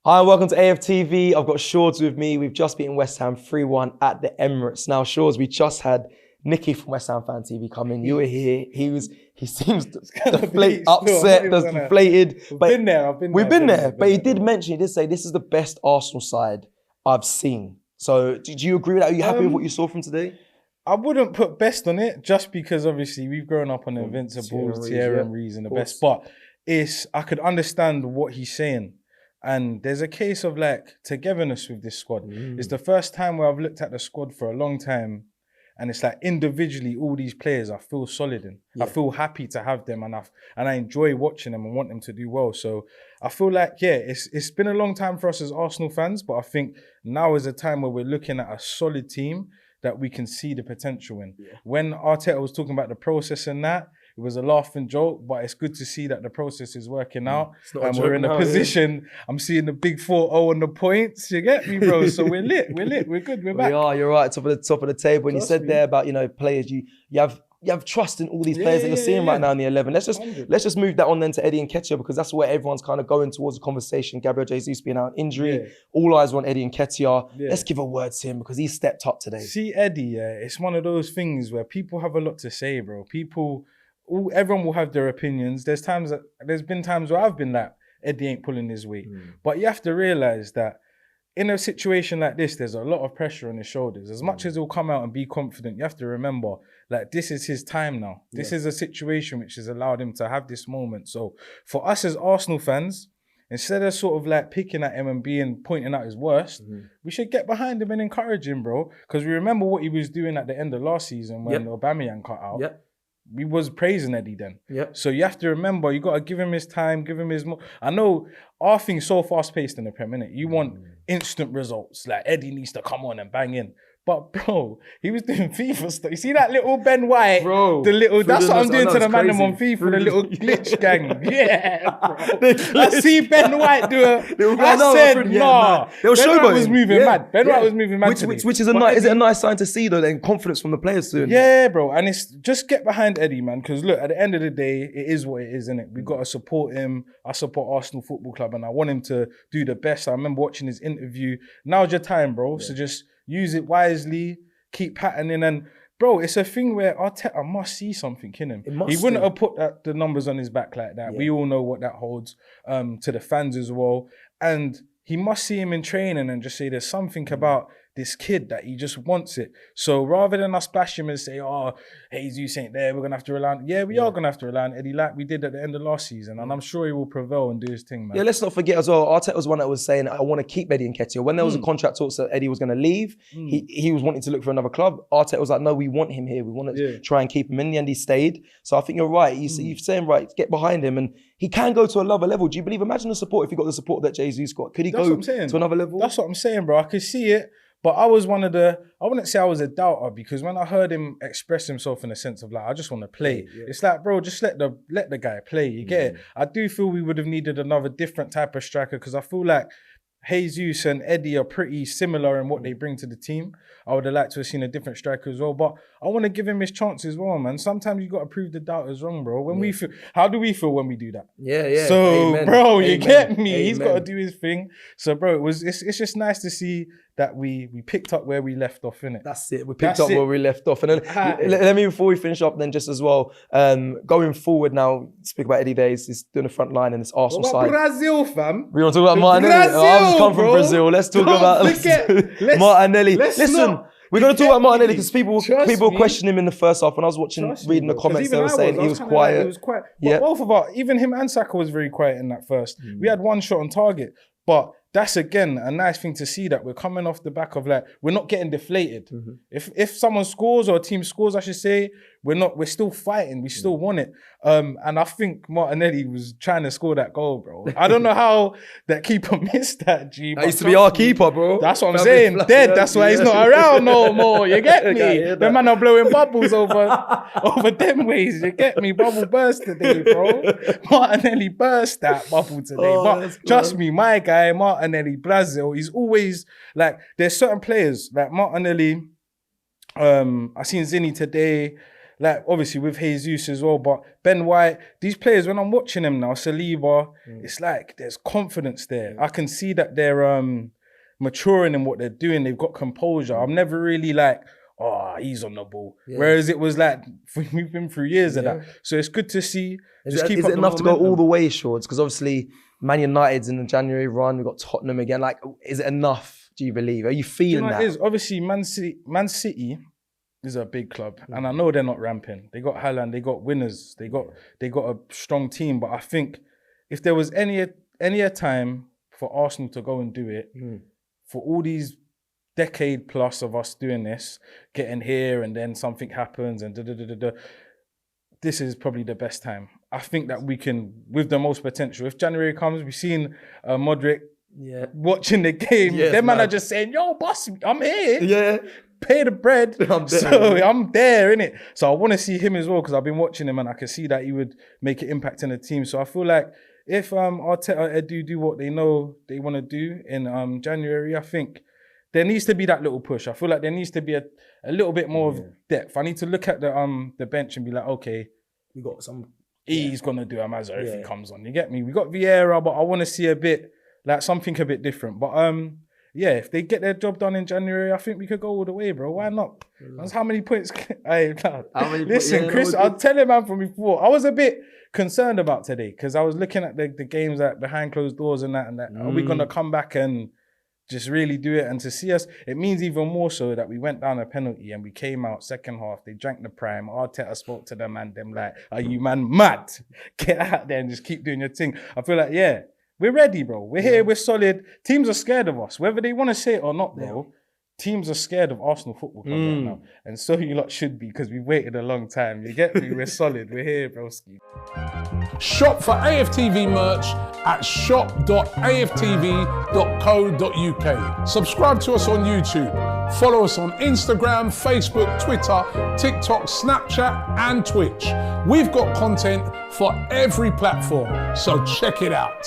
Hi and welcome to AFTV. I've got Shorts with me. We've just beaten West Ham 3-1 at the Emirates. Now, Shorts, we just had Nicky from West Ham Fan TV come in. You were here. He seems deflated, upset, deflated. I've been there. We've been there. But he did say this is the best Arsenal side I've seen. So do you agree with that? Are you happy with what you saw from today? I wouldn't put best on it just because obviously we've grown up on the Invincibles, Thierry Henry's and the best. But I could understand what he's saying. And there's a case of like togetherness with this squad. It's the first time where I've looked at the squad for a long time, and it's like individually all these players I feel solid in. I feel happy to have them, and I enjoy watching them and want them to do well. So I feel like it's been a long time for us as Arsenal fans, but I think now is a time where we're looking at a solid team that we can see the potential in. When Arteta was talking about the process and that, it was a laughing joke, but it's good to see that the process is working out. And we're in a position, I'm seeing the big 4-0 on the points. You get me, bro? So we're lit, we're good, we're back. We are, you're right, top of the table. And you said there about, players, you have trust in all these players that you're seeing right now in the 11. Let's just move that on then to Eddie Nketiah, because that's where everyone's kind of going towards the conversation. Gabriel Jesus being out injury. All eyes on Eddie Nketiah. Let's give a word to him because he stepped up today. See, Eddie, it's one of those things where people have a lot to say, bro. Everyone will have their opinions. There's been times where I've been like, Eddie ain't pulling his weight. But you have to realize that in a situation like this, there's a lot of pressure on his shoulders. As much as he'll come out and be confident, you have to remember, like, this is his time now. This is a situation which has allowed him to have this moment. So for us as Arsenal fans, instead of sort of like picking at him and pointing out his worst, we should get behind him and encourage him, bro. Because we remember what he was doing at the end of last season when Aubameyang cut out. We was praising Eddie then. So you have to remember, you got to give him his time, give him his... I know our thing's so fast-paced in the Prem, innit? You want instant results. Like, Eddie needs to come on and bang in. But, bro, he was doing FIFA stuff. You see that little Ben White? Bro. That's what I'm doing to the man on FIFA, the little glitch gang. Bro. I see Ben White do a... I said, nah. Ben White was moving mad. Ben White was moving mad Which is a nice sign to see, though, then confidence from the players soon. Yeah, bro. And it's just get behind Eddie, man. Because, look, at the end of the day, it is what it is, innit? We've got to support him. I support Arsenal Football Club, and I want him to do the best. I remember watching his interview. Now's your time, bro. So just... use it wisely, keep patterning, and bro, it's a thing where Arteta must see something in him. He wouldn't have put the numbers on his back like that. We all know what that holds to the fans as well. And he must see him in training and just say there's something about this kid that he just wants it. So rather than us bash him and say, oh, Jesus ain't there, we're going to have to rely on... Yeah, we are going to have to rely on Eddie like we did at the end of last season. And I'm sure he will prevail and do his thing, man. Yeah, let's not forget as well, Arteta was one that was saying, I want to keep Eddie Nketiah. When there was a contract talks that Eddie was going to leave, he was wanting to look for another club. Arteta was like, no, we want him here. We want to try and keep him. In the end, he stayed. So I think you're right. You're saying, right, get behind him. And he can go to another level. Do you believe? Imagine the support if he got the support that Jesus got. Could he go to another level? That's what I'm saying, bro. I could see it. But I was one of I wouldn't say I was a doubter, because when I heard him express himself in a sense of like, I just want to play. It's like, bro, just let the guy play. You get it? I do feel we would have needed another different type of striker, because I feel like Jesus and Eddie are pretty similar in what they bring to the team. I would have liked to have seen a different striker as well, but I want to give him his chance as well, man. Sometimes you got to prove the doubters wrong, bro. When we feel, how do we feel when we do that? So, bro, you get me. He's got to do his thing. So, bro, it's just nice to see that we picked up where we left off, innit? That's it. We picked up where we left off. And then let me, before we finish up, then just as well, going forward now, speak about Eddie Days, he's doing the front line in this Arsenal side. Brazil, fam. We want to talk about Martinelli. I've come from Brazil. Let's talk about Martinelli. Listen, we're going to talk about Martinelli because people questioned him in the first half. When I was reading the comments, they were saying he was quiet. He was quiet. But both of us, even him and Saka was very quiet in that first. We had one shot on target, but that's again a nice thing to see, that we're coming off the back of like, we're not getting deflated. If someone scores or a team scores, I should say, we're still fighting, we still want it. And I think Martinelli was trying to score that goal, bro. I don't know how that keeper missed that, G. That used to be our keeper, bro. That's what I'm saying. Dead. That's why he's not around no more. You get me? The man are blowing bubbles over them ways. You get me? Bubble burst today, bro. Martinelli burst that bubble today. But trust me, my guy, Martinelli, Brazil, he's always like, there's certain players like Martinelli. I seen Zinni today. like obviously with Jesus as well, but Ben White, these players, when I'm watching them now, Saliba, it's like there's confidence there. I can see that they're maturing in what they're doing. They've got composure. I'm never really like, oh, he's on the ball. Whereas it was like, we've been through years of that. So it's good to see. Is it enough to go all the way, Shorts? Because obviously Man United's in the January run. We've got Tottenham again. Like, is it enough, do you believe? Are you feeling that? It is. Obviously, Man City is a big club. And I know they're not ramping. They got Haaland, they got winners. They got a strong team. But I think if there was any time for Arsenal to go and do it, for all these decade plus of us doing this, getting here and then something happens and this is probably the best time. I think that we can, with the most potential. If January comes, we've seen Modric watching the game. Them man are just saying, yo, boss, I'm here. Yeah. Pay the bread. I'm there, innit? So I want to see him as well because I've been watching him and I can see that he would make an impact in the team. So I feel like if Arteta do what they know they want to do in January, I think there needs to be that little push. I feel like there needs to be a little bit more of depth. I need to look at the bench and be like, okay, we got some. He's gonna do a Mazza if he comes on. You get me? We got Vieira, but I want to see a bit like something a bit different. But if they get their job done in January, I think we could go all the way, bro. Why not? That's how many points. Listen, Chris, I'll tell you, man, from before. I was a bit concerned about today because I was looking at the games that behind closed doors and that. Are we gonna come back and just really do it? And to see us, it means even more so that we went down a penalty and we came out second half. They drank the prime. Arteta spoke to them and them like, are you man mad? Get out there and just keep doing your thing. I feel like, we're ready, bro. We're here, we're solid. Teams are scared of us. Whether they want to say it or not, bro, teams are scared of Arsenal Football Club right now. And so you lot should be because we waited a long time. You get me? We're solid. We're here, broski. Shop for AFTV merch at shop.aftv.co.uk. Subscribe to us on YouTube. Follow us on Instagram, Facebook, Twitter, TikTok, Snapchat, and Twitch. We've got content for every platform, so check it out.